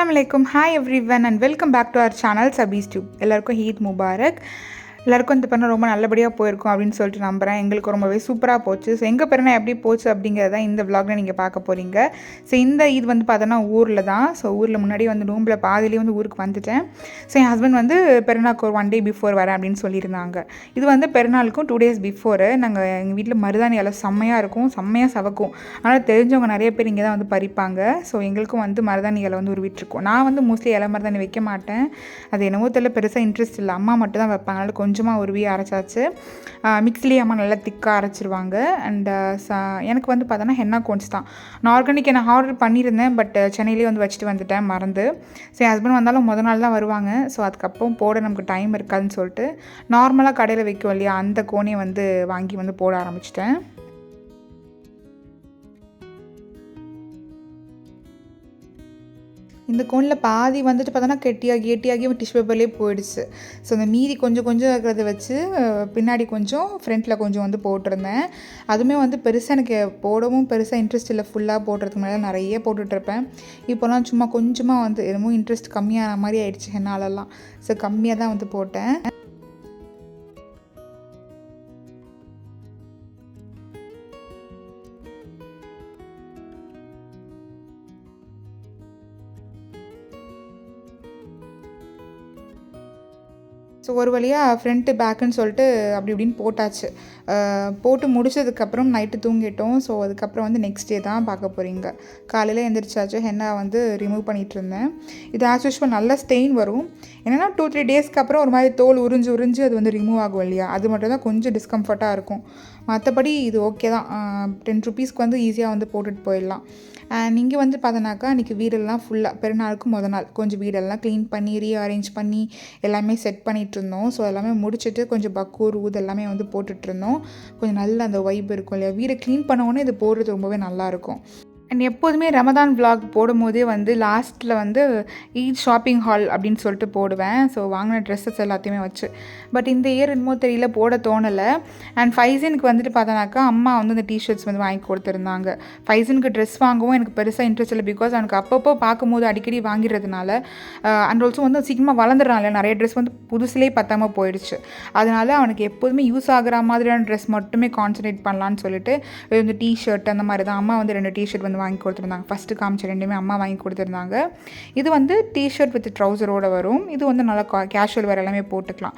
Assalamualaikum. Hi everyone and welcome back to our channel Sabis Tube. எல்லாருக்கும் Eid Mubarak. எல்லாருக்கும் இந்த பிறனை ரொம்ப நல்லபடியாக போயிருக்கும் அப்படின்னு சொல்லிட்டு நம்புகிறேன். எங்களுக்கு ரொம்பவே சூப்பராக போச்சு. ஸோ எங்கள் பிறனை எப்படி போச்சு அப்படிங்கிறத இந்த விலாகில் நீங்கள் பார்க்க போகிறீங்க. ஸோ இந்த ஈத் வந்து பார்த்தோன்னா ஊரில் தான். ஸோ ஊரில் முன்னாடி வந்து நோம்பில் பாதிலேயே வந்து ஊருக்கு வந்துட்டேன். ஸோ என் ஹஸ்பண்ட் வந்து பெருநாளுக்கு ஒரு 1 day பிஃபோர் வரேன் அப்படின்னு சொல்லியிருந்தாங்க. இது வந்து பெருநாளுக்கும் 2 days பிஃபோரு. நாங்கள் எங்கள் வீட்டில் மருதாணி எல்லாம் செம்மையாக இருக்கும், செம்மையாக சவக்கும். ஆனால் தெரிஞ்சவங்க நிறைய பேர் இங்கே தான் வந்து பறிப்பாங்க. ஸோ எங்களுக்கும் வந்து மருதாணி இலை வந்து உருவிட்டுருக்கோம். நான் வந்து மோஸ்ட்லி இலை மருதாணி வைக்க மாட்டேன். அது என்னவோ தெரியல, பெருசாக இன்ட்ரெஸ்ட் இல்லை. அம்மா மட்டும் தான் வைப்பாங்க. அதனால் கொஞ்சமாக உருவி அரைச்சாச்சு. மிக்ஸிலேயே அம்மா நல்லா திக்காக அரைச்சிருவாங்க. அண்ட் எனக்கு வந்து பார்த்தோன்னா ஹென்னா கோன்ஸ் தான். நான் ஆர்கானிக் நான் ஆர்டர் பண்ணியிருந்தேன், பட் சென்னையிலேயே வந்து வச்சுட்டு வந்துட்டேன் மறந்து. ஸோ என் ஹஸ்பண்ட் வந்தாலும் முதல் நாள் தான் வருவாங்க. ஸோ அதுக்கப்புறம் போட நமக்கு டைம் இருக்காதுன்னு சொல்லிட்டு நார்மலாக கடையில் வைக்கும் இல்லையா, அந்த கோனையை வந்து வாங்கி வந்து போட ஆரம்பிச்சிட்டேன். இந்த கோனில் பாதி வந்துட்டு பார்த்தோன்னா கெட்டியாகி டிஷ்யூ பேப்பர்லேயே போயிடுச்சு. ஸோ அந்த மீதி கொஞ்சம் இருக்கிறத வச்சு பின்னாடி கொஞ்சம் ஃப்ரண்ட்டில் கொஞ்சம் வந்து போட்டிருந்தேன். அதுவுமே வந்து பெருசாக எனக்கு போடவும் பெருசாக இன்ட்ரெஸ்ட் இல்லை. ஃபுல்லாக போடுறதுக்கு முன்னாடி நிறைய போட்டுட்ருப்பேன். இப்போலாம் சும்மா கொஞ்சமாக வந்து என்னமோ இன்ட்ரெஸ்ட் கம்மியான மாதிரி ஆயிடுச்சு என்னாலலாம். ஸோ கம்மியாக தான் வந்து போட்டேன். ஸோ ஒரு வழியாக ஃப்ரண்ட்டு பேக்குன்னு சொல்லிட்டு அப்படி இப்படின்னு போட்டாச்சு. போட்டு முடிச்சதுக்கப்புறம் நைட்டு தூங்கிட்டோம். ஸோ அதுக்கப்புறம் வந்து நெக்ஸ்ட் டே தான் பார்க்க போகிறீங்க. காலையில் எழுந்திரிச்சாச்சு, ஹென்னா வந்து ரிமூவ் பண்ணிகிட்டு இருந்தேன். இது ஆஸ் யூஷுவல் நல்ல ஸ்டெயின் வரும். என்னென்னா 2-3 டேஸ்க்கு அப்புறம் ஒரு மாதிரி தோல் உறிஞ்சு அது வந்து ரிமூவ் ஆகும் இல்லையா, அது மட்டும் தான் கொஞ்சம் டிஸ்கம்ஃபர்ட்டாக இருக்கும். மற்றபடி இது ஓகே தான். 10 rupeesக்கு வந்து ஈஸியாக வந்து போட்டுட்டு போயிடலாம். அண்ட் இங்கே வந்து பார்த்தோன்னாக்கா இன்றைக்கி வீடெல்லாம் ஃபுல்லாக பெருநாளுக்கு முதல் நாள் கொஞ்சம் வீடெல்லாம் க்ளீன் பண்ணி ரீஅரேஞ்ச் பண்ணி எல்லாமே செட் பண்ணிகிட்டு இருந்தோம். ஸோ எல்லாமே முடிச்சுட்டு கொஞ்சம் பக்கூர் ஊது எல்லாமே வந்து போட்டுட்ருந்தோம். கொஞ்சம் நல்ல அந்த வைப் இருக்கும் இல்லையா, வீடை க்ளீன் பண்ண இது போடுறது ரொம்பவே நல்லாயிருக்கும். அண்ட் எப்போதுமே ரமதான் விலாக் போடும்போதே வந்து லாஸ்ட்டில் வந்து ஈத் ஷாப்பிங் ஹால் அப்படின்னு சொல்லிட்டு போடுவேன். ஸோ வாங்கின ட்ரெஸ்ஸஸ் எல்லாத்தையுமே வச்சு. பட் இந்த இயர் என்னமோ தெரியல, போட தோணலை. அண்ட் ஃபைசனுக்கு வந்துட்டு பார்த்தோன்னாக்கா அம்மா வந்து இந்த டிஷர்ட்ஸ் வந்து வாங்கி கொடுத்துருந்தாங்க. ஃபைசனுக்கு ட்ரெஸ் வாங்கவும் எனக்கு பெருசாக இன்ட்ரெஸ்ட் இல்லை. பிகாஸ் அவனுக்கு அப்பப்போ பார்க்கும்போது அடிக்கடி வாங்கிறதுனால அண்ட் ஆல்சோ வந்து சீக்கிரமாக வளர்ந்துடுறாங்க. நிறைய ட்ரெஸ் வந்து புதுசுலேயே பத்தாமல் போயிடுச்சு. அதனால் அவனுக்கு எப்போதுமே யூஸ் ஆகிற மாதிரியான ட்ரெஸ் மட்டுமே கான்சன்ட்ரேட் பண்ணலான்னு சொல்லிட்டு இந்த டிஷர்ட் அந்த மாதிரி தான் அம்மா வந்து 2 டிஷர்ட் வந்து வாங்கி கொடுத்துருந்தாங்க. ஃபஸ்ட்டு காமிச்ச 2மே அம்மா வாங்கி கொடுத்துருந்தாங்க. இது வந்து டிஷர்ட் வித் ட்ரௌசரோடு வரும். இது வந்து நல்லா கேஷுவல் வேறு எல்லாமே போட்டுக்கலாம்.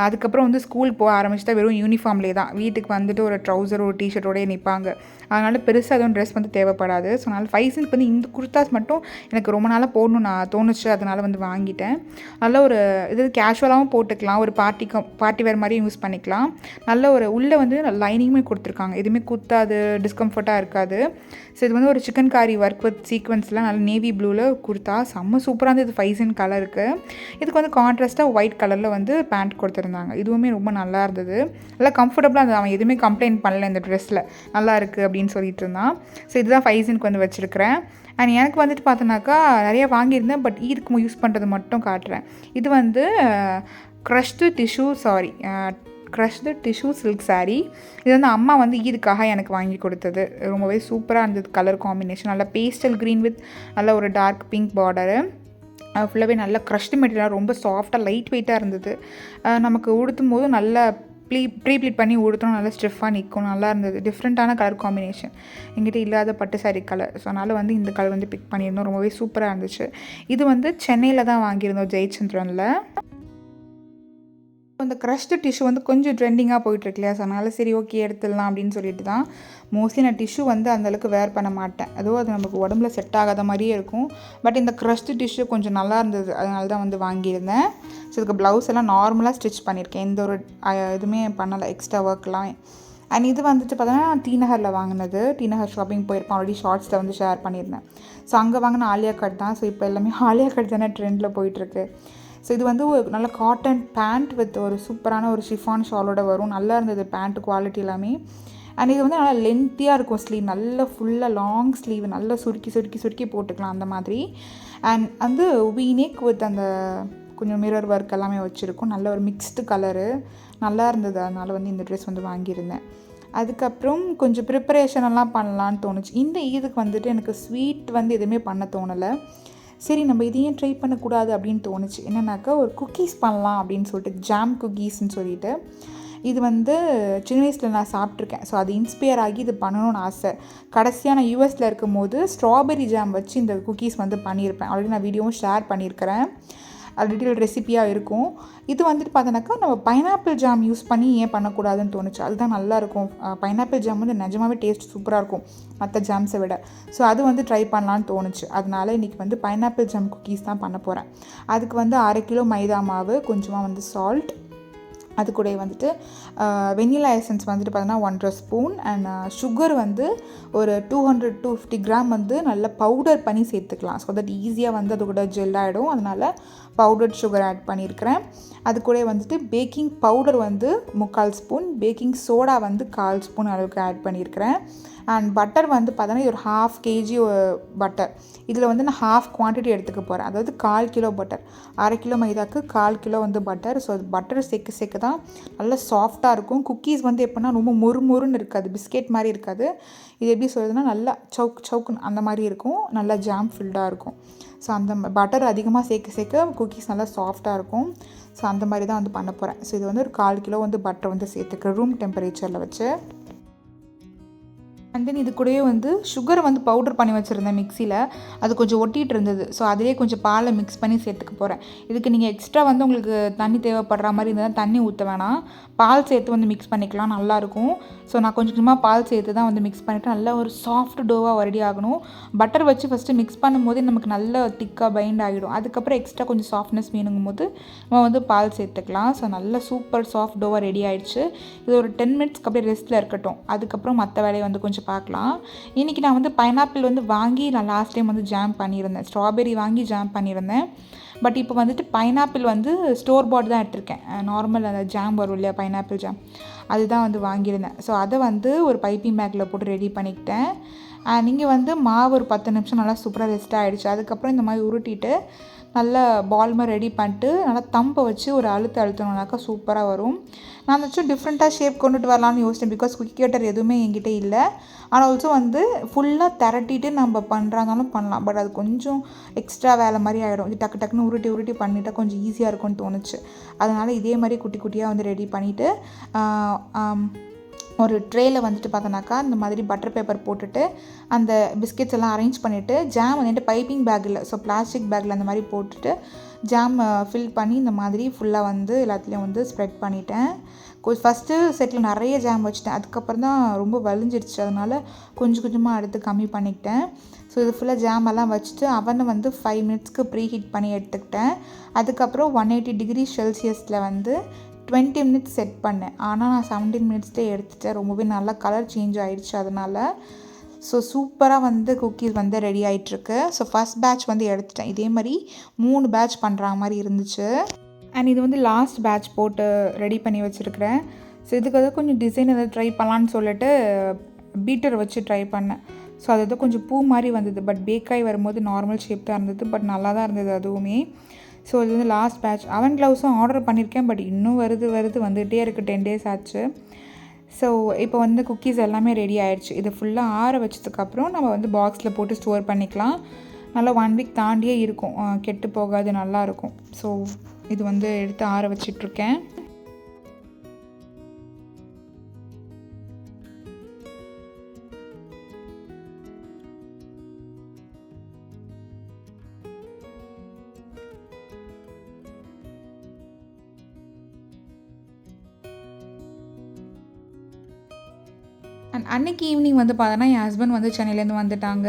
அதுக்கப்புறம் வந்து ஸ்கூல் போக ஆரம்பிச்சுட்டா வெறும் யூனிஃபார்ம்லேயே தான். வீட்டுக்கு வந்துட்டு ஒரு ட்ரௌசர் ஒரு டிஷர்ட்டோடய நிற்பாங்க. அதனால் பெருசாக எதுவும் ட்ரெஸ் வந்து தேவைப்படாது. ஸோ அதனால் ஃபைசனுக்கு வந்து இந்த குர்தாஸ் மட்டும் எனக்கு ரொம்ப நாளாக போடணும் நான் தோணுச்சு. அதனால் வந்து வாங்கிட்டேன். நல்ல ஒரு இது கேஷுவலாகவும் போட்டுக்கலாம், ஒரு பார்ட்டி வேறு மாதிரியும் யூஸ் பண்ணிக்கலாம். நல்ல ஒரு உள்ளே வந்து லைனிங்குமே கொடுத்துருக்காங்க, எதுவுமே குத்தாது, டிஸ்கம்ஃபர்ட்டாக இருக்காது. ஸோ இது வந்து ஒரு சிக்கன் காரி ஒர்க் வித் சீக்வன்ஸ்லாம் நல்ல நேவி ப்ளூவில் குர்த்தா செம்ம சூப்பராக இருந்தது. ஃபைசன் கலருக்கு இதுக்கு வந்து கான்ட்ராஸ்ட்டாக ஒயிட் கலரில் வந்து பேண்ட் கொடுத்துருந்தாங்க. இதுவுமே ரொம்ப நல்லா இருந்தது, நல்லா கம்ஃபர்டபுளாக இருந்தது. அவன் எதுவுமே கம்ப்ளைண்ட் பண்ணல இந்த ட்ரெஸ்ஸில், நல்லா இருக்குது அப்படின்னு சொல்லிட்டு இருந்தான். ஸோ இதுதான் ஃபைசனுக்கு வந்து வச்சுருக்கிறேன். அண்ட் எனக்கு வந்துட்டு பார்த்தோன்னாக்கா நிறையா வாங்கியிருந்தேன், பட் ஈதுக்கு யூஸ் பண்ணுறது மட்டும் காட்டுறேன். இது வந்து க்ரஷ்டு டிஷ்யூ சில்க் சாரீ. இது வந்து அம்மா வந்து ஈதுக்காக எனக்கு வாங்கி கொடுத்தது. ரொம்பவே சூப்பராக இருந்தது கலர் காம்பினேஷன். நல்லா பேஸ்டல் க்ரீன் வித் நல்ல ஒரு டார்க் பிங்க் பார்டரு. ஃபுல்லாகவே நல்ல க்ரஷ்டு மெட்டீரியலாக ரொம்ப சாஃப்டாக லைட் வெயிட்டாக இருந்தது. நமக்கு உடுத்தும் போது நல்லா ப்ரீ ப்ளீட் பண்ணி உடுத்தணும், நல்லா ஸ்டிஃபாக நிற்கும். நல்லா இருந்தது. டிஃப்ரெண்ட்டான கலர் காம்பினேஷன், எங்கிட்ட இல்லாத பட்டு சாரி கலர். ஸோ அதனால் வந்து இந்த கலர் வந்து பிக் பண்ணியிருந்தோம். ரொம்பவே சூப்பராக இருந்துச்சு. இது வந்து சென்னையில் தான் வாங்கியிருந்தோம், ஜெயச்சந்திரனில். அந்த க்ரஷ்டு டிஷ்யூ வந்து கொஞ்சம் ட்ரெண்டிங்காக போயிட்டுருக்கு இல்லையா, ஸோ அதனால் சரி ஓகே எடுத்துடலாம் அப்படின்னு சொல்லிட்டு தான். மோஸ்ட்லி நான் டிஷ்யூ வந்து அந்தளவுக்கு வேர் பண்ண மாட்டேன். அதுவும் அது நமக்கு உடம்புல செட் ஆகாத மாதிரியே இருக்கும். பட் இந்த க்ரஷ்டு டிஷ்யூ கொஞ்சம் நல்லா இருந்தது, அதனால தான் வந்து வாங்கியிருந்தேன். ஸோ இதுக்கு ப்ளவுஸ் எல்லாம் நார்மலாக ஸ்டிச் பண்ணியிருக்கேன், எந்த ஒரு இதுவுமே பண்ணலை, எக்ஸ்ட்ரா ஒர்க்லாம். அண்ட் இது வந்துட்டு பார்த்தோன்னா டி நகரில் வாங்கினது. டி நகர் ஷாப்பிங் போயிருப்பேன், ஆல்ரெடி ஷார்ட்ஸில் வந்து ஷேர் பண்ணியிருந்தேன். ஸோ அங்கே வாங்கின ஆலியா கட் தான். ஸோ இப்போ எல்லாமே ஆலியா கட் தானே ட்ரெண்டில் போயிட்டுருக்கு. ஸோ இது வந்து ஒரு நல்ல காட்டன் பேண்ட் வித் ஒரு சூப்பரான ஒரு ஷிஃபான் ஷாலோட வரும். நல்லா இருந்தது பேண்ட் குவாலிட்டி எல்லாமே. அண்ட் இது வந்து நல்லா லென்த்தியாக இருக்கும் ஸ்லீவ், நல்ல ஃபுல்லாக லாங் ஸ்லீவ், நல்லா சுருக்கி போட்டுக்கலாம் அந்த மாதிரி. அண்ட் வந்து வீனெக் வித் அந்த கொஞ்சம் மிரர் ஒர்க் எல்லாமே வச்சுருக்கும். நல்ல ஒரு மிக்ஸ்டு கலரு, நல்லா இருந்தது. அதனால் வந்து இந்த ட்ரெஸ் வந்து வாங்கியிருந்தேன். அதுக்கப்புறம் கொஞ்சம் ப்ரிப்பரேஷன் எல்லாம் பண்ணலான்னு தோணுச்சு. இந்த ஈதுக்கு வந்துட்டு எனக்கு ஸ்வீட் வந்து எதுவுமே பண்ண தோணலை. சரி நம்ம இதையும் ட்ரை பண்ணக்கூடாது அப்படின்னு தோணுச்சு. என்னன்னாக்கா ஒரு குக்கீஸ் பண்ணலாம் அப்படின்னு சொல்லிட்டு, ஜாம் குக்கீஸ்ன்னு சொல்லிட்டு. இது வந்து சின்ன வயசில் நான் சாப்பிட்ருக்கேன். ஸோ அது இன்ஸ்பயர் ஆகி இது பண்ணணும்னு ஆசை. கடைசியாக நான் யூஎஸில் இருக்கும்போது ஸ்ட்ராபெரி ஜாம் வச்சு இந்த குக்கீஸ் வந்து பண்ணியிருப்பேன். ஆல்ரெடி நான் வீடியோவும் ஷேர் பண்ணியிருக்கிறேன். அது டீட்டெயில் ரெசிப்பியாக இருக்கும். இது வந்துட்டு பார்த்தோன்னாக்கா நம்ம பைனாப்பிள் ஜாம் யூஸ் பண்ணி ஏன் பண்ணக்கூடாதுன்னு தோணுச்சு. அதுதான் நல்லாயிருக்கும். பைனாப்பிள் ஜாம் வந்து நிஜமாவே டேஸ்ட் சூப்பராக இருக்கும் மற்ற ஜாம்ஸை விட. ஸோ அது வந்து ட்ரை பண்ணலான்னு தோணுச்சு. அதனால இன்றைக்கி வந்து பைனாப்பிள் ஜாம் குக்கீஸ் தான் பண்ண போகிறேன். அதுக்கு வந்து 1/2 கிலோ மைதா மாவு, கொஞ்சமாக வந்து சால்ட், அது கூட வந்துட்டு வெனிலா எசன்ஸ் வந்துட்டு பார்த்தீங்கன்னா 1/2 ஸ்பூன், அண்ட் சுகர் வந்து ஒரு 200-250 கிராம் வந்து நல்லா பவுடர் பண்ணி சேர்த்துக்கலாம். ஸோ தட் ஈஸியாக வந்து அது கூட ஜெல் ஆகிடும். அதனால் பவுடர்ட் சுகர் ஆட் பண்ணியிருக்கிறேன். அது கூட வந்துட்டு பேக்கிங் பவுடர் வந்து 3/4 ஸ்பூன், பேக்கிங் சோடா வந்து 1/4 ஸ்பூன் அளவுக்கு ஆட் பண்ணியிருக்கிறேன். அண்ட் பட்டர் வந்து பார்த்தோன்னா ஒரு 1/2 kg பட்டர். இதில் வந்து நான் 1/2 குவான்டிட்டி எடுத்துக்க போகிறேன். அதாவது 1/4 கிலோ பட்டர். 1/2 கிலோ மைதாக்கு 1/4 கிலோ வந்து பட்டர். ஸோ பட்டர் சேர்க்க தான் நல்லா சாஃப்டாக இருக்கும். குக்கீஸ் வந்து எப்படின்னா ரொம்ப மொறுன்னு இருக்காது, பிஸ்கெட் மாதிரி இருக்காது. இது எப்படி சொல்கிறதுனா நல்லா சவுக்குன்னு அந்த மாதிரி இருக்கும். நல்லா ஜாம் ஃபில்டாக இருக்கும். ஸோ அந்த பட்டர் அதிகமாக சேர்க்க குக்கீஸ் நல்லா சாஃப்டாக இருக்கும். ஸோ அந்த மாதிரி தான் வந்து பண்ண போகிறேன். ஸோ இது வந்து ஒரு 1/4 கிலோ வந்து பட்டர் வந்து சேர்த்துக்கிறேன் ரூம் டெம்பரேச்சரில் வச்சு. அண்ட் தென் இது கூடவே வந்து சுகரை வந்து பவுடர் பண்ணி வச்சுருந்தேன் மிக்சியில். அது கொஞ்சம் ஒட்டிகிட்டு இருந்தது. ஸோ அதிலே கொஞ்சம் பாலை மிக்ஸ் பண்ணி சேர்த்துக்க போகிறேன். இதுக்கு நீங்கள் எக்ஸ்ட்ரா வந்து உங்களுக்கு தண்ணி தேவைப்படுற மாதிரி இருந்தால் தண்ணி ஊற்ற வேணாம், பால் சேர்த்து வந்து மிக்ஸ் பண்ணிக்கலாம், நல்லாயிருக்கும். ஸோ நான் கொஞ்சமாக பால் சேர்த்து தான் வந்து மிக்ஸ் பண்ணிவிட்டு நல்லா ஒரு சாஃப்ட் டோவாக ரெடி ஆகணும். பட்டர் வச்சு ஃபஸ்ட்டு மிக்ஸ் பண்ணும்போதே நமக்கு நல்ல திக்காக பைண்ட் ஆகிடும். அதுக்கப்புறம் எக்ஸ்ட்ரா கொஞ்சம் சாஃப்ட்னஸ் வேணுங்கும் போது நம்ம வந்து பால் சேர்த்துக்கலாம். ஸோ நல்ல சூப்பர் சாஃப்ட் டோவாக ரெடி ஆகிடுச்சு. இது ஒரு 10 மினிட்ஸ்க்கு அப்படியே ரெஸ்ட்டில் இருக்கட்டும். அதுக்கப்புறம் மற்ற வேலையை வந்து கொஞ்சம் பார்க்கலாம். இன்றைக்கி நான் வந்து பைனாப்பிள் வந்து வாங்கி நான் லாஸ்ட் டைம் வந்து ஜாம் பண்ணியிருந்தேன். ஸ்ட்ராபெரி வாங்கி ஜாம் பண்ணியிருந்தேன். பட் இப்போ வந்துட்டு பைனாப்பிள் வந்து ஸ்டோர் பாட் தான் எடுத்திருக்கேன். நார்மல் அந்த ஜாம் வரும் இல்லையா, பைனாப்பிள் ஜாம், அதுதான் வந்து வாங்கியிருந்தேன். ஸோ அதை வந்து ஒரு பைப்பிங் பேக்கில் போட்டு ரெடி பண்ணிக்கிட்டேன். நீங்கள் வந்து மாவு ஒரு 10 நிமிஷம் நல்லா சூப்பராக ரெஸ்ட் ஆகிடுச்சு. அதுக்கப்புறம் இந்த மாதிரி உருட்டிட்டு நல்லா பால் மாதிரி ரெடி பண்ணிட்டு நல்லா தம்பை வச்சு ஒரு அழுத்தணுனாக்கா சூப்பராக வரும். நான் ஏதாச்சும் டிஃப்ரெண்ட்டாக ஷேப் கொண்டுட்டு வரலான்னு யோசித்தேன். பிகாஸ் குக்கி கட்டர் எதுவுமே என்கிட்ட இல்லை. ஆனால் ஆல்சோ வந்து ஃபுல்லாக திரட்டிட்டு நம்ம பண்ணுறாங்கனாலும் பண்ணலாம். பட் அது கொஞ்சம் எக்ஸ்ட்ரா வேலை மாதிரி ஆகிடும். இது டக்குன்னு உருட்டி பண்ணிட்டால் கொஞ்சம் ஈஸியாக இருக்கும்னு தோணுச்சு. அதனால் இதே மாதிரி குட்டி குட்டியாக வந்து ரெடி பண்ணிவிட்டு ஒரு ட்ரேயில் வந்துட்டு பார்த்தோன்னாக்கா இந்த மாதிரி பட்டர் பேப்பர் போட்டுட்டு அந்த பிஸ்கெட்ஸ் எல்லாம் அரேஞ்ச் பண்ணிவிட்டு ஜாம் வந்துட்டு பைப்பிங் பேக்கில், ஸோ பிளாஸ்டிக் பேக்கில் அந்த மாதிரி போட்டுட்டு ஜாம் ஃபில் பண்ணி இந்த மாதிரி ஃபுல்லாக வந்து எல்லாத்துலேயும் வந்து ஸ்ப்ரெட் பண்ணிட்டேன். ஃபஸ்ட்டு செட்டில் நிறைய ஜாம் வச்சுட்டேன். அதுக்கப்புறம் தான் ரொம்ப வலிஞ்சிருச்சு. அதனால் கொஞ்சமாக எடுத்து கம்மி பண்ணிக்கிட்டேன். ஸோ இது ஃபுல்லாக ஜாம் எல்லாம் வச்சுட்டு அவனை வந்து 5 மினிட்ஸ்க்கு ப்ரீ ஹீட் பண்ணி எடுத்துக்கிட்டேன். அதுக்கப்புறம் 180 டிகிரி செல்சியஸில் வந்து 20 மினிட்ஸ் செட் பண்ணேன். ஆனால் நான் 17 மினிட்ஸ்லேயே எடுத்துட்டேன். ரொம்பவே நல்லா கலர் சேஞ்ச் ஆகிடுச்சு அதனால். ஸோ சூப்பராக வந்து குக்கீஸ் வந்து ரெடி ஆகிட்டுருக்கு. ஸோ ஃபஸ்ட் பேட்ச் வந்து எடுத்துட்டேன். இதே மாதிரி 3 பேட்ச் பண்ணுற மாதிரி இருந்துச்சு. அண்ட் இது வந்து லாஸ்ட் பேட்ச் போட்டு ரெடி பண்ணி வச்சுருக்கிறேன். ஸோ இதுக்கு வந்து கொஞ்சம் டிசைன் எதாவது ட்ரை பண்ணலான்னு சொல்லிட்டு பீட்டர் வச்சு ட்ரை பண்ணேன். ஸோ அது வந்து கொஞ்சம் பூ மாதிரி வந்தது. பட் பேக்காகி வரும்போது நார்மல் ஷேப் தான் இருந்தது. பட் நல்லா தான் இருந்தது அதுவுமே. ஸோ இது வந்து லாஸ்ட் பேட்ச். அவன் க்ளவுஸும் ஆர்டர் பண்ணியிருக்கேன். பட் இன்னும் வருது வந்துகிட்டே இருக்குது. 10 days ஆச்சு. ஸோ இப்போ வந்து குக்கீஸ் எல்லாமே ரெடி ஆகிடுச்சு. இது ஃபுல்லாக ஆற வச்சதுக்கப்புறம் நம்ம வந்து பாக்ஸில் போட்டு ஸ்டோர் பண்ணிக்கலாம். நல்லா 1 வீக் தாண்டியே இருக்கும், கெட்டு போகாது, நல்லாயிருக்கும். ஸோ இது வந்து எடுத்து ஆற வச்சிட்ருக்கேன். அன்றைக்கி ஈவினிங் வந்து பார்த்தோன்னா என் ஹஸ்பண்ட் வந்து சென்னையிலேருந்து வந்துட்டாங்க.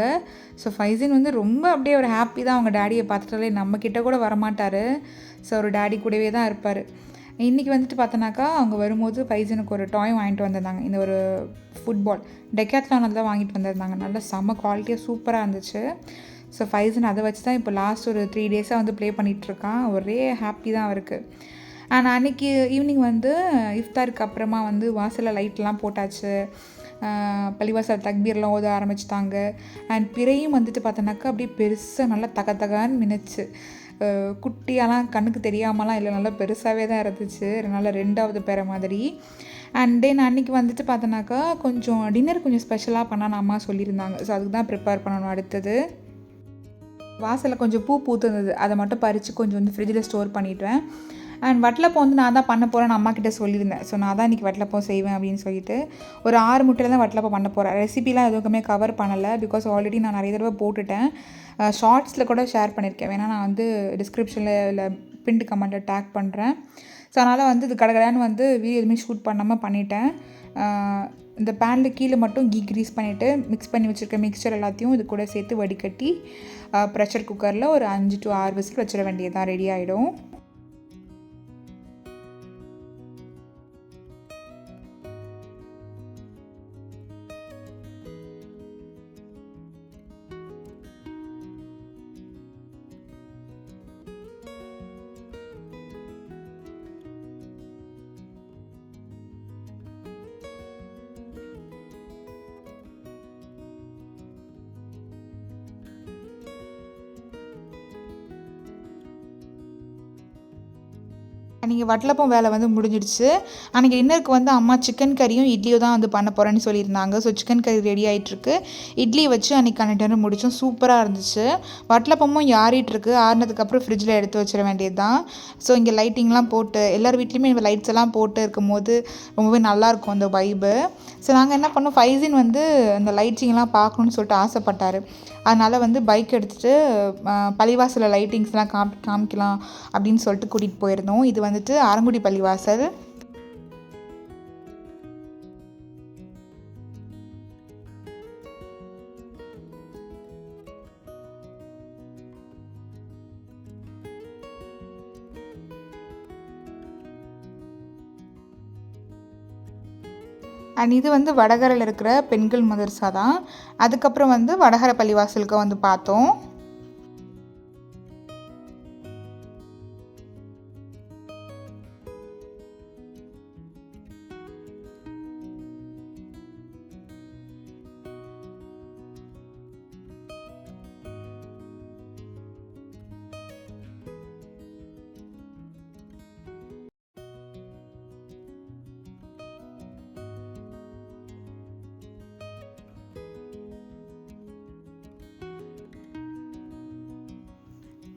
ஸோ ஃபைசின் வந்து ரொம்ப அப்படியே ஒரு ஹாப்பி தான். அவங்க டேடியை பார்த்துட்டாலே நம்மக்கிட்ட கூட வரமாட்டார். ஸோ ஒரு டேடி கூடவே தான் இருப்பார். இன்றைக்கி வந்துட்டு பார்த்தோன்னாக்கா அவங்க வரும்போது ஃபைசினுக்கு ஒரு டாய் வாங்கிட்டு வந்திருந்தாங்க. இந்த ஒரு ஃபுட்பால் டெக்காத்லானில் தான் வாங்கிட்டு வந்திருந்தாங்க. நல்லா செம்ம குவாலிட்டியாக சூப்பராக இருந்துச்சு. ஸோ ஃபைசின் அதை வச்சு தான் இப்போ லாஸ்ட் ஒரு 3 days வந்து ப்ளே பண்ணிகிட்ருக்கான். ஒரே ஹாப்பி தான் அவருக்கு. அண்ட் அன்றைக்கி ஈவினிங் வந்து இஃப்தாருக்கு அப்புறமா வந்து வாசலில் லைட்லாம் போட்டாச்சு. பள்ளிவாசல் தக்பீர்லாம் ஓத ஆரம்பிச்சிட்டாங்க. அண்ட் பிறையும் வந்துட்டு பார்த்தோன்னாக்கா அப்படியே பெருசாக நல்லா தகன்னு மின்னுச்சு. குட்டியாலாம் கண்ணுக்கு தெரியாமலாம் இல்லை, நல்லா பெருசாகவே தான் இருந்துச்சு. அதனால் 2வது பிறை மாதிரி. அண்ட் தென் அன்றைக்கி வந்துட்டு பார்த்தோன்னாக்கா டின்னர் கொஞ்சம் ஸ்பெஷலாக பண்ணான்னு அம்மா சொல்லியிருந்தாங்க. ஸோ அதுக்கு தான் ப்ரிப்பேர் பண்ணணும் அடுத்தது. வாசலில் கொஞ்சம் பூ பூத்துருந்தது, அதை மட்டும் பறித்து கொஞ்சம் வந்து ஃப்ரிட்ஜில் ஸ்டோர் பண்ணிவிட்டேன். அண்ட் வட்டலப்பம் வந்து நான் தான் பண்ண போகிறேன்னு அம்மாக்கிட்ட சொல்லியிருந்தேன். ஸோ நான் தான் இன்றைக்கி வட்டலப்பம் செய்வேன் அப்படின்னு சொல்லிட்டு ஒரு 6 முட்டையில் தான் வட்டலப்பம் பண்ண போகிறேன். ரெசிபிலாம் எதுவுமே கவர் பண்ணலை, பிகாஸ் ஆல்ரெடி நான் நிறைய தடவை போட்டுட்டேன். ஷார்ட்ஸில் கூட ஷேர் பண்ணியிருக்கேன், வேணால் நான் வந்து டிஸ்கிரிப்ஷனில் இல்லை பின்ட் கமெண்ட்டில் டேக் பண்ணுறேன். ஸோ அதனால் வந்து இது கடகடான்னு வந்து வீடியோ எதுவுமே ஷூட் பண்ணாமல் பண்ணிட்டேன். இந்த பேனில் கீழே மட்டும் கீ க்ரீஸ் பண்ணிவிட்டு மிக்ஸ் பண்ணி வச்சுருக்க மிக்சர் எல்லாத்தையும் இது கூட சேர்த்து வடிகட்டி ப்ரெஷர் குக்கரில் ஒரு 5 to 6 விசில் வச்சிட வேண்டியதுதான், ரெடி ஆகிடும். அன்றைக்கி வட்டலப்பம் வேலை வந்து முடிஞ்சிடுச்சு. அன்றைக்கி டின்னருக்கு வந்து அம்மா சிக்கன் கறியும் இட்லியும் தான் வந்து பண்ண போகிறேன்னு சொல்லியிருந்தாங்க. ஸோ சிக்கன் கறி ரெடி ஆகிட்டுருக்கு. இட்லி வச்சு அன்றைக்கான டின்னர் முடித்தோம், சூப்பராக இருந்துச்சு. வட்டலப்பமும் ஆறிட்டுருக்கு. ஆறினதுக்கப்புறம் ஃப்ரிட்ஜில் எடுத்து வச்சிட வேண்டியது தான். ஸோ இங்கே லைட்டிங்லாம் போட்டு எல்லார் வீட்லேயுமே லைட்ஸ் எல்லாம் போட்டு இருக்கும்போது ரொம்பவே நல்லாயிருக்கும் அந்த வைபு. ஸோ நாங்கள் என்ன பண்ணோம், ஃபைசின் வந்து அந்த லைட்டிங்லாம் பார்க்கணுன்னு சொல்லிட்டு ஆசைப்பட்டார். அதனால் வந்து பைக் எடுத்துகிட்டு பள்ளிவாசலில் லைட்டிங்ஸ்லாம் காமிக்கலாம் அப்படின்னு சொல்லிட்டு கூட்டிகிட்டு போயிருந்தோம். இது வந்துட்டு ஆரங்குடி பள்ளிவாசல். அண்ட் இது வந்து வடகரையில் இருக்கிற பெண்கள் மதர்சா தான். அதுக்கப்புறம் வந்து வடகரை பள்ளிவாசலுக்கு வந்து பார்த்தோம்.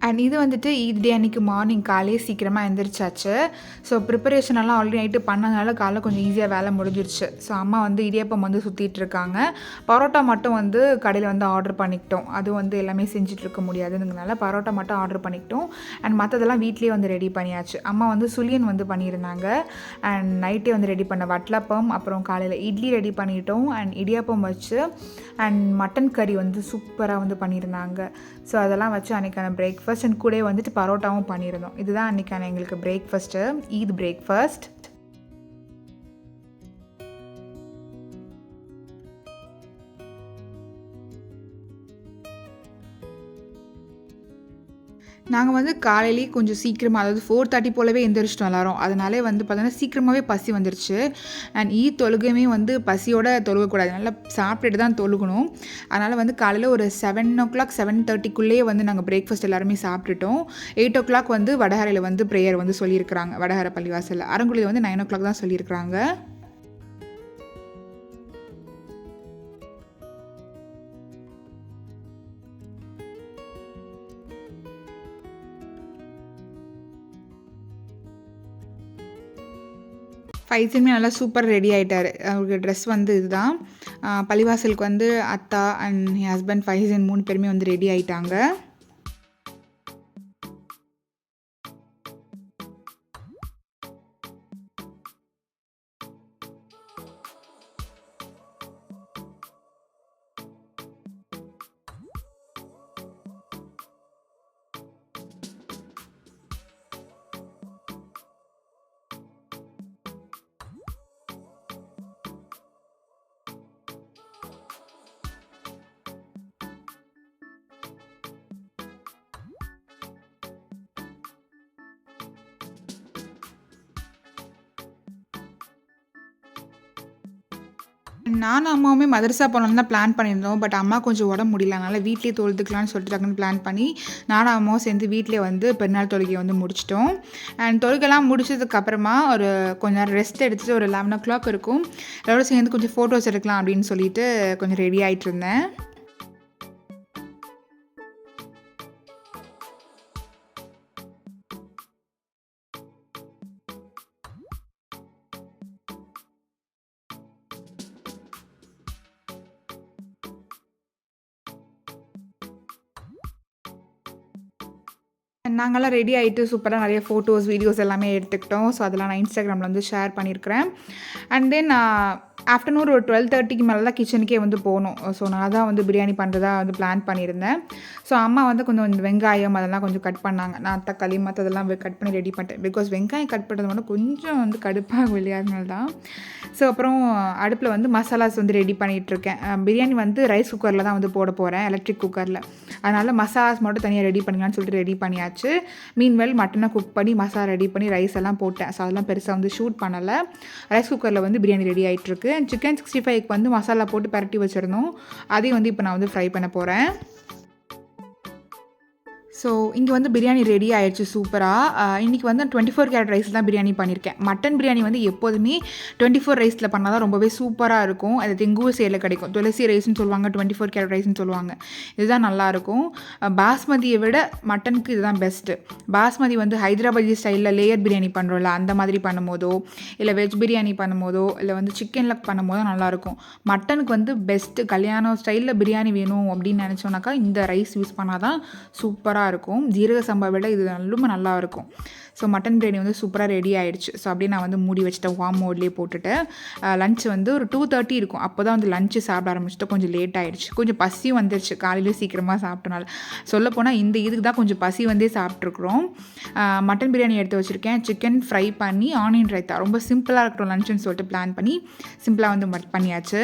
அண்ட் இது வந்துட்டு ஈத் டே அன்றைக்கி மார்னிங் காலையே சீக்கிரமாக எழுந்திரிச்சாச்சு. ஸோ ப்ரிப்பரேஷன் எல்லாம் ஆல்ரெடி நைட்டு பண்ணதுனால காலைல கொஞ்சம் ஈஸியாக வேலை முடிஞ்சிருச்சு. ஸோ அம்மா வந்து இடியாப்பம் வந்து சுற்றிட்டுருக்காங்க. பரோட்டா மட்டும் வந்து கடையில் வந்து ஆர்டர் பண்ணிக்கிட்டோம். அது வந்து எல்லாமே செஞ்சிட்ருக்க முடியாதுங்கிறதுனால பரோட்டா மட்டும் ஆர்டர் பண்ணிக்கிட்டோம். அண்ட் மற்றதெல்லாம் வீட்லேயே வந்து ரெடி பண்ணியாச்சு. அம்மா வந்து சுழியன் வந்து பண்ணியிருந்தாங்க. அண்ட் நைட்டே வந்து ரெடி பண்ண வட்டலப்பம், அப்புறம் காலையில் இட்லி ரெடி பண்ணிட்டோம். அண்ட் இடியாப்பம் வச்சு அண்ட் மட்டன் கறி வந்து சூப்பராக வந்து பண்ணியிருந்தாங்க. ஸோ அதெல்லாம் வச்சு அன்றைக்கான பிரேக்ஃபாஸ்ட் அண்ட் கூட வந்துட்டு பரோட்டாவும் பண்ணியிருந்தோம். இதுதான் அன்றைக்கான எங்களுக்கு பிரேக்ஃபாஸ்ட்டு, ஈத் பிரேக்ஃபாஸ்ட். நாங்கள் வந்து காலையிலேயே கொஞ்சம் சீக்கிரமாக, அதாவது 4:30 போலவே எந்திரிச்சிட்டோம் எல்லாரும். அதனாலே வந்து பார்த்தோன்னா சீக்கிரமாகவே பசி வந்துருச்சு. அண்ட் தொழுகையுமே வந்து பசியோடு தொழுகக்கூடாது, நல்லா சாப்பிட்டுட்டு தான் தொழுகணும். அதனால் வந்து காலையில் ஒரு 7:00 7:30க்குள்ளேயே வந்து நாங்கள் பிரேக்ஃபாஸ்ட் எல்லாருமே சாப்பிட்டுட்டோம். 8:00 வந்து வடகரையில் வந்து ப்ரேயர் வந்து சொல்லியிருக்கிறாங்க. வடகரை பள்ளிவாசலில். அரங்குடியில் வந்து 9:00 தான் சொல்லியிருக்கிறாங்க. ஃபைஸுமே நல்லா சூப்பர் ரெடி ஆகிட்டார். அவருக்கு ட்ரெஸ் வந்து இதுதான். பள்ளிவாசலுக்கு வந்து அத்தா அண்ட் என் ஹஸ்பண்ட் ஃபைசன் 3 பேருமே வந்து ரெடி ஆகிட்டாங்க. நானும் அம்மாவுமே மதரசா போகலான்னு தான் பிளான் பண்ணியிருந்தோம். பட் அம்மா கொஞ்சம் உடம்பு முடியல, அதனால் வீட்லேயே தொழுதுக்கலான்னு சொல்லிட்டு டக்குன்னு பிளான் பண்ணி நானும் அம்மாவும் சேர்ந்து வீட்டிலே வந்து பெருநாள் தொழுகையை வந்து முடிச்சிட்டோம். அண்ட் தொழுகைலாம் முடிச்சதுக்கப்புறமா ஒரு கொஞ்சம் நேரம் ரெஸ்ட் எடுத்துகிட்டு ஒரு 11:00 இருக்கும். எல்லோரும் சேர்ந்து கொஞ்சம் ஃபோட்டோஸ் எடுக்கலாம் அப்படின்னு சொல்லிட்டு கொஞ்சம் ரெடி ஆகிட்டு இருந்தேன். நாங்கள்லாம் ரெடி ஆகிட்டு சூப்பராக நிறைய ஃபோட்டோஸ் வீடியோஸ் எல்லாமே எடுத்துக்கிட்டோம். ஸோ அதெல்லாம் நான் இன்ஸ்டாகிராமில் வந்து ஷேர் பண்ணியிருக்கிறேன். அண்ட் தென் ஆஃப்டர்நூன் ஒரு 12:30க்கு மேலே தான் கிச்சனுக்கே வந்து போகணும். ஸோ நான் தான் வந்து பிரியாணி பண்ணுறதா வந்து பிளான் பண்ணியிருந்தேன். ஸோ அம்மா வந்து கொஞ்சம் இந்த வெங்காயம் அதெல்லாம் கொஞ்சம் கட் பண்ணாங்க. நான் தக்காளி மற்றதெல்லாம் கட் பண்ணி ரெடி பண்ணிட்டேன். பிகாஸ் வெங்காயம் கட் பண்ணுறது மட்டும் கொஞ்சம் வந்து கடுப்பாக இல்லையாதனால தான். ஸோ அப்புறம் அடுப்பில் வந்து மசாலாஸ் வந்து ரெடி பண்ணிகிட்ருக்கேன். பிரியாணி வந்து ரைஸ் குக்கரில் தான் வந்து போட போகிறேன், எலக்ட்ரிக் குக்கரில். அதனால் மசாலாஸ் மட்டும் தனியாக ரெடி பண்ணிக்கலான்னு சொல்லிட்டு ரெடி பண்ணியாச்சு. மீன்வெல் மட்டனை குக் பண்ணி மசாலா ரெடி பண்ணி ரைஸ் எல்லாம் போட்டேன். ஸோ அதெல்லாம் பெருசாக வந்து ஷூட் பண்ணலை. ரைஸ் குக்கரில் வந்து பிரியாணி ரெடி ஆகிட்டுருக்கு. சிக்கன் 65க்கு வந்து மசாலா போட்டு பரட்டி வச்சுருந்தோம். அதையும் வந்து இப்போ நான் வந்து ஃப்ரை பண்ண போகிறேன். ஸோ இங்கே வந்து பிரியாணி ரெடி ஆகிடுச்சு சூப்பராக. இன்றைக்கி வந்து 24 கேரட் ரைஸ் தான் பிரியாணி பண்ணியிருக்கேன். மட்டன் பிரியாணி வந்து எப்போதுமே 24 ரைஸில் பண்ணால் தான் ரொம்பவே சூப்பராக இருக்கும். அது எங்கூர் சைடில் கிடைக்கும். துளசி ரைஸ்னு சொல்லுவாங்க, 24 கேரட் ரைஸ்னு சொல்லுவாங்க. இதுதான் நல்லாயிருக்கும். பாஸ்மதியை விட மட்டனுக்கு இதுதான் பெஸ்ட்டு. பாஸ்மதி வந்து ஹைதராபாதி ஸ்டைலில் லேயர் பிரியாணி பண்ணுறோம்ல, அந்த மாதிரி பண்ணும்போதோ இல்லை வெஜ் பிரியாணி பண்ணும்போதோ இல்லை வந்து சிக்கனில் பண்ணும்போதோ நல்லாயிருக்கும். மட்டனுக்கு வந்து பெஸ்ட்டு கல்யாணம் ஸ்டைலில் பிரியாணி வேணும் அப்படின்னு நினச்சோன்னாக்கா இந்த ரைஸ் யூஸ் பண்ணால் தான் சூப்பராக இருக்கும். ஜீரக சம்பா விட இது ரொம்ப நல்லா இருக்கும். ஸோ மட்டன் பிரியாணி வந்து சூப்பராக ரெடி ஆகிடுச்சு. ஸோ அப்படியே நான் வந்து மூடி வச்சுட்டேன், வார்ம் மோட்லேயே போட்டுட்டு. லஞ்ச் வந்து ஒரு 2:30 இருக்கும். அப்போ தான் வந்து லஞ்சு சாப்பிட ஆரம்பிச்சுட்டு கொஞ்சம் லேட் ஆகிடுச்சு. கொஞ்சம் பசியும் வந்துருச்சு காலையிலேயே சீக்கிரமாக சாப்பிட்டனால. சொல்லப்போனால் இந்த இதுக்கு தான் கொஞ்சம் பசி வந்தே சாப்பிட்ருக்குறோம். மட்டன் பிரியாணி எடுத்து வச்சுருக்கேன். சிக்கன் ஃப்ரை பண்ணி ஆனியன் ரைத்தா ரொம்ப சிம்பிளாக இருக்கட்டும் லஞ்சுன்னு சொல்லிட்டு பிளான் பண்ணி சிம்பிளாக வந்து பண்ணியாச்சு.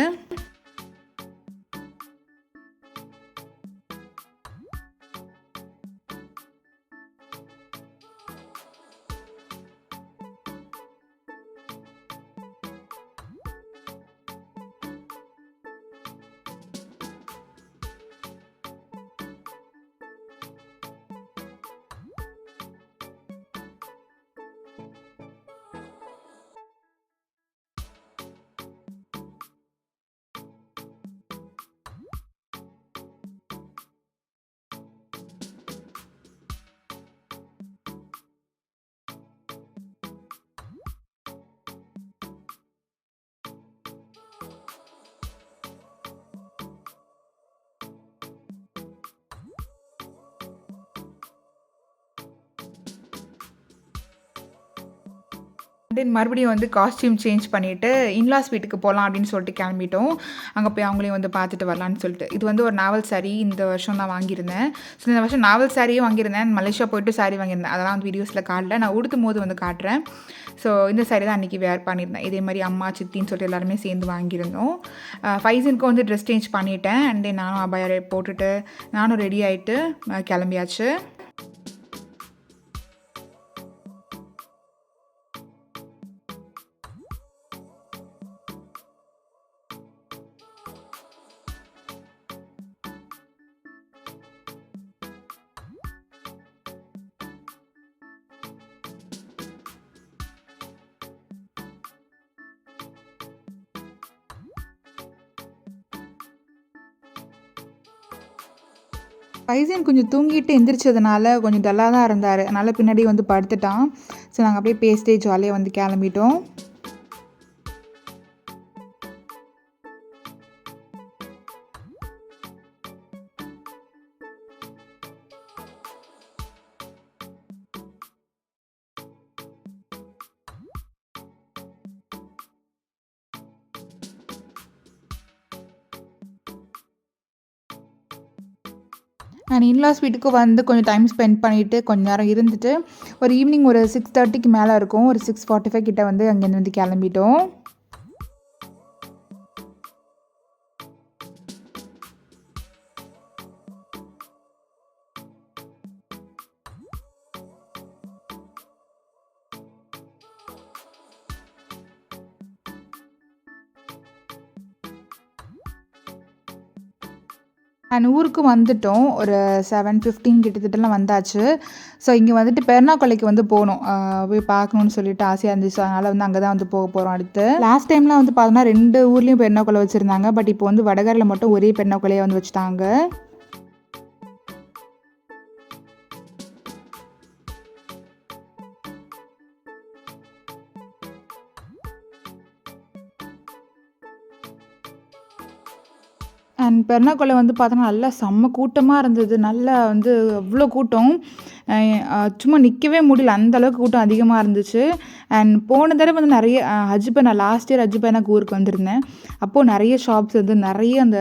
தென் மறுபடியும் வந்து காஸ்டியூம் சேஞ்ச் பண்ணிவிட்டு இன்லாஸ் வீட்டுக்கு போகலாம் அப்படின்னு சொல்லிட்டு கிளம்பிட்டோம். அங்கே போய் அவங்களையும் வந்து பார்த்துட்டு வரலான்னு சொல்லிட்டு. இது வந்து ஒரு நாவல் சாரீ இந்த வருஷம் தான் வாங்கியிருந்தேன். ஸோ இந்த வருஷம் நாவல் சாரியே வாங்கியிருந்தேன். மலேசியா போய்ட்டு சாரீ வாங்கியிருந்தேன். அதெல்லாம் வந்து வீடியோஸில் காட்டல, நான் உடுத்தும் போது வந்து காட்டுறேன். ஸோ இந்த சாரீ தான் அன்றைக்கி வேர் பண்ணியிருந்தேன். இதே மாதிரி அம்மா சித்தின்னு சொல்லிட்டு எல்லாருமே சேர்ந்து வாங்கியிருந்தோம். ஃபைசனுக்கும் வந்து ட்ரெஸ் சேஞ்ச் பண்ணிவிட்டேன். அண்ட் தென் நானும் அபாயா போட்டுட்டு நானும் ரெடி ஆகிட்டு கிளம்பியாச்சு. ஃபைசன் கொஞ்சம் தூங்கிட்டு எந்திரிச்சதுனால கொஞ்சம் டல்லாக தான் இருந்தார். அதனால் பின்னாடி வந்து படுத்துட்டான். ஸோ நாங்கள் அப்படியே பேசிட்டே ஜாலியாக வந்து கிளம்பிட்டோம். நான் இன்லாஸ் வீட்டுக்கு வந்து கொஞ்சம் டைம் ஸ்பெண்ட் பண்ணிவிட்டு கொஞ்சம் நேரம் இருந்துட்டு ஒரு ஈவினிங் ஒரு 6:30க்கு மேலே இருக்கும். ஒரு 6:45 கிட்ட வந்து அங்கேருந்து வந்து கிளம்பிட்டோம். அண்ட் ஊருக்கு வந்துட்டோம். ஒரு 7:15 கிட்டத்தட்டலாம் வந்தாச்சு. ஸோ இங்கே வந்துட்டு பெர்னாக்கொள்ளைக்கு வந்து போகணும். போய் பார்க்கணுன்னு சொல்லிட்டு ஆசையாக இருந்துச்சு. அதனால் வந்து அங்கே தான் வந்து போக போகிறோம் அடுத்து. லாஸ்ட் டைம்லாம் வந்து பார்த்தோன்னா 2 ஊர்லேயும் பெர்னாக்கொள்ளை வச்சுருந்தாங்க. பட் இப்போ வந்து வடகரில் மட்டும் ஒரே பெர்னாக்கொள்ளையை வந்து வச்சுட்டாங்க. அண்ட் பெர்னாக்கொள்ளை வந்து பார்த்தோன்னா நல்லா செம்ம கூட்டமாக இருந்தது. நல்லா வந்து அவ்வளோ கூட்டம். சும்மா நிற்கவே முடியல, அந்த அளவுக்கு கூட்டம் அதிகமாக இருந்துச்சு. அண்ட் போன தடவை வந்து நிறைய நான் லாஸ்ட் இயர் ஹஜ்பனாக்கு ஊருக்கு வந்திருந்தேன். அப்போது நிறைய ஷாப்ஸ் வந்து நிறைய அந்த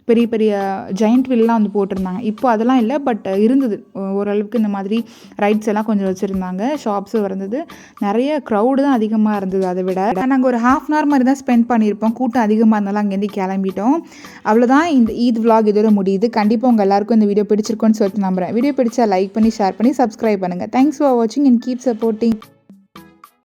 பெரிய பெரிய ஜெயண்ட் வீல்லாம் வந்து போட்டிருந்தாங்க. இப்போ அதெல்லாம் இல்லை, பட் இருந்தது ஓரளவுக்கு. இந்த மாதிரி ரைட்ஸ் எல்லாம் கொஞ்சம் வச்சுருந்தாங்க, ஷாப்ஸும் இருந்தது. நிறைய க்ரௌடு தான் அதிகமாக இருந்தது. அதை விட நாங்கள் ஒரு ½ hour மாதிரி தான் ஸ்பெண்ட் பண்ணியிருப்போம். கூட்டம் அதிகமாக இருந்தாலும் அங்கேருந்து கிளம்பிட்டோம். அவ்வளோதான், இந்த ஈத் vlog இதோட முடியுது. கண்டிப்பாக உங்கள் எல்லாருக்கும் இந்த வீடியோ பிடிச்சிருக்குன்னு சொல்லிட்டு நம்புகிறேன். வீடியோ பிடிச்சா லைக் பண்ணி, ஷேர் பண்ணி, சப்ஸ்கிரைப் பண்ணுங்கள். தேங்க்ஸ் ஃபார் வாட்சிங் அண்ட் கீப் சப்போர்ட்டிங்.